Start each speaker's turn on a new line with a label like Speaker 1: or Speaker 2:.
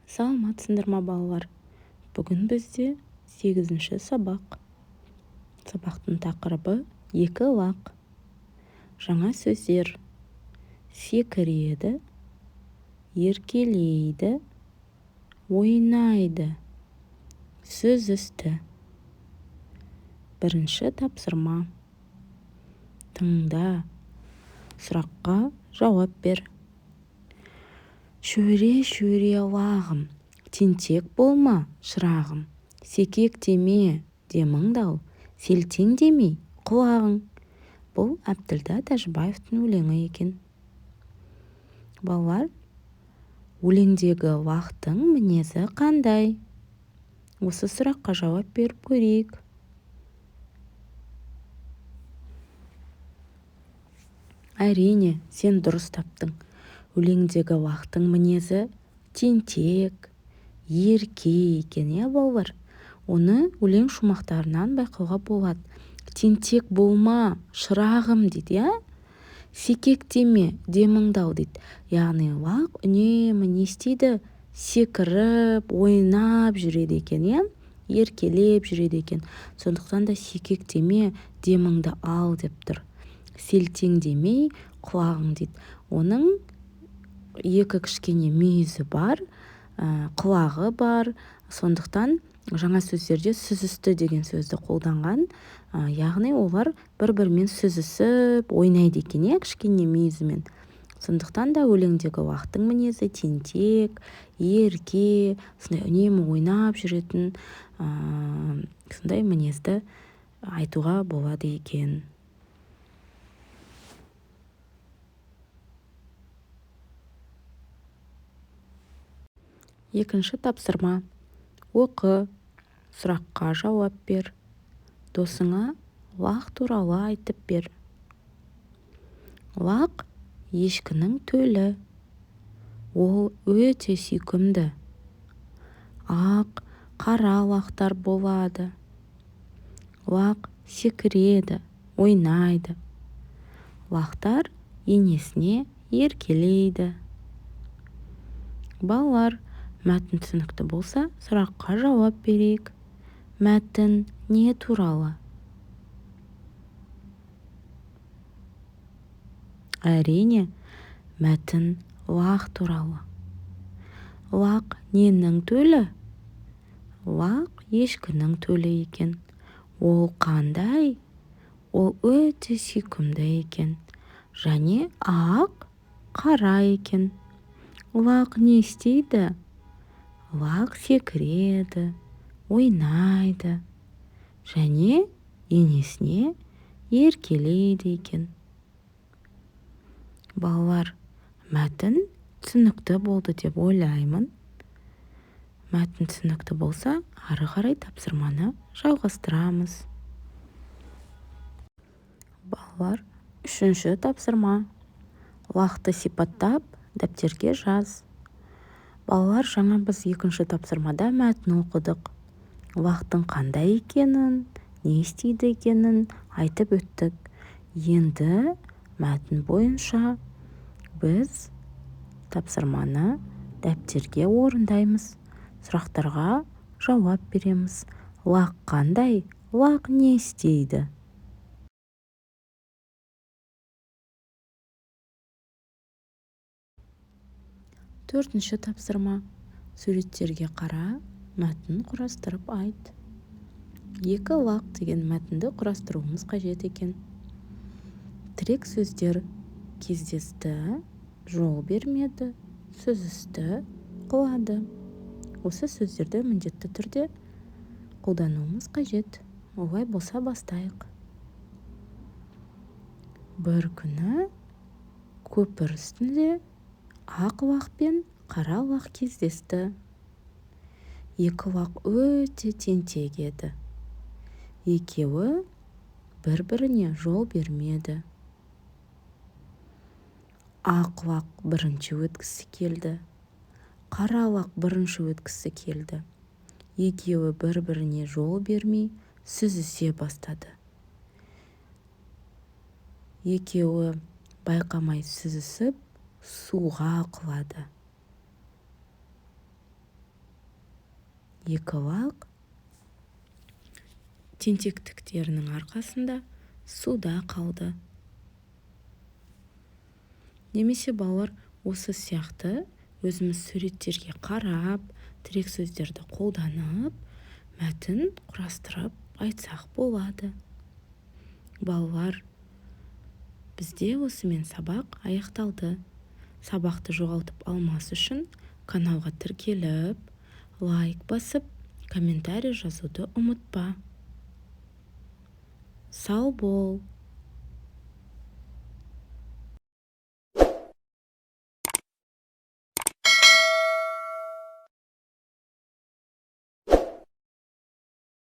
Speaker 1: Саламатсыңдар ма балалар? Бүгін бізде 8-ші сабақ. Сабақтың тақырыбы екі лақ. Жаңа сөздер: секіреді, еркелейді, ойнайды. Сөз үсті. Бірінші тапсырма. Тыңда, сұраққа жауап бер. Шөре-шөре лағым, тентек болма, шырағым. Секек деме, деміңді-ау, селтең демей, құлағың. Бұл Әбділда Тәжібаевтың өлеңі екен. Балалар, өлеңдегі лақтың мінезі қандай? Осы сұраққа жауап беріп көрейік. Әрине, сен дұрыс таптың. Өлеңдегі лақтың мінезі тентек, ерке екен, балалар. Оны өлең шумақтарынан байқауға болады. Тентек болма, шырағым дейді, секек деме, деміңді-ау дейді. Яғни лақ үнемі не істейді? Секіріп, ойнап жүреді екен, еркелеп жүреді екен. Сондықтан да секек деме, деміңді ал деп тұр. Селтең демей, құлағың дейді. Оның екі кішкене мүйізі бар, құлағы бар. Сондықтан жаңа сөздерде сүзісті деген сөзді қолданған. Яғни олар бір-бірімен сүзісіп ойнайды екен, кішкене мүйізімен. Сондықтан да өлеңдегі лақтың мінезі тентек, ерке, сондай үнемі ойнап жүретін сондай мінезді айтуға болады екен. Екінші тапсырма. Оқы, сұраққа жауап бер. Досыңа лақ туралы айтып бер. Лақ ешкінің төлі. Ол өте сүйкімді. Ақ, қара лақтар болады. Лақ секіреді, ойнайды. Лақтар енесіне еркелейді. Балалар, мәтін түсінікті болса, сұраққа жауап берейік. Мәтін не туралы? Әрине, мәтін лақ туралы. Лақ ненің төлі? Лақ ешкінің төлі екен. Ол қандай? Ол өте сүйкімді екен. Және ақ, қара екен. Лақ не істейді? Лақ секіреді, ойнайды. Және енесіне еркелейді екен. Балалар, мәтін түсінікті болды деп ойлаймын. Мәтін түсінікті болса, ары қарай тапсырманы жалғастырамыз. Балалар, үшінші тапсырма. Лақты сипаттап, дәптерге жаз. Балалар, жаңа біз екінші тапсырмада мәтін оқыдық. Лақтың қандай екенін, не істейді екенін айтып өттік. Енді мәтін бойынша біз тапсырманы дәптерге орындаймыз. Сұрақтарға жауап береміз. Лақ қандай? Лақ не істейді? Төртінші тапсырма. Суреттерге қара, мәтін құрастырып айт. Екі лақ деген мәтінді құрастыруымыз қажет екен. Тірек сөздер кездесті, жол бермеді, сүзісті, құлады. Осы сөздерді міндетті түрде қолдануымыз қажет. Олай болса бастайық. Бір күні көпір үстінде ақ лақ пен қара лақ кездесті. Екі лақ өте тентек еді. Екеуі бір-біріне жол бермеді. Ақ лақ бірінші өткісі келді. Қара лақ бірінші өткісі келді. Екеуі бір-біріне жол бермей сүзісе бастады. Екеуі байқамай сүзісіп суға құлады. екі лақ тентектіктерінің арқасында суда қалды. Немесе балалар осы сияқты өзіміз суреттерге қарап, тірек сөздерді қолданып, мәтін құрастырып айтсақ болады. Балалар, бізде осымен сабақ аяқталды. Сабақты жоғалтып алмас үшін каналға тіркеліп, лайк басып, комментарий жазуды ұмытпа. Сау бол!